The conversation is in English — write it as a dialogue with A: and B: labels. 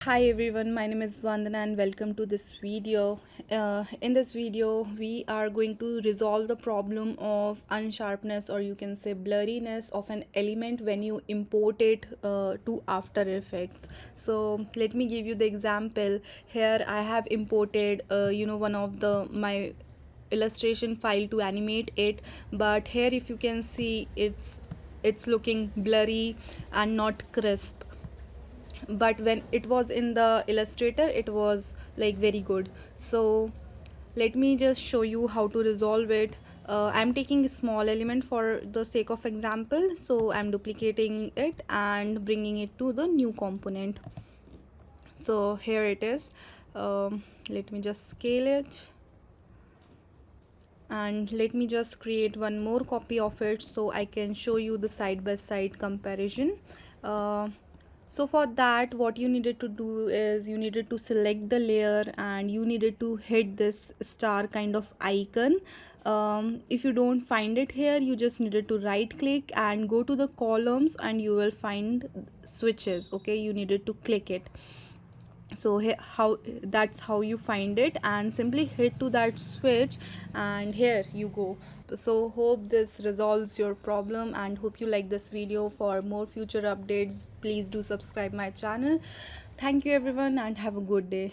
A: Hi everyone, my name is Vandana and welcome to this video. In this video, we are going to resolve the problem of unsharpness, or you can say blurriness of an element when you import it to After Effects. So let me give you the example. Here I have imported one of the my illustration file to animate it, but here if you can see it's looking blurry and not crisp, but when it was in the illustrator it was like very good. So let me just show you how to resolve it. I'm taking a small element for the sake of example, so I'm duplicating it and bringing it to the new component. So here it is. Let me just scale it, and let me just create one more copy of it so I can show you the side by side comparison. Uh, so for that, what you needed to do is you needed to select the layer and you needed to hit this star kind of icon. If you don't find it here, you just needed to right click and go to the columns and you will find switches. Okay, you needed to click it. So how that's how you find it, and simply hit to that switch and here you go. So hope this resolves your problem and hope you like this video. For more future updates, please do subscribe my channel. Thank you everyone and have a good day.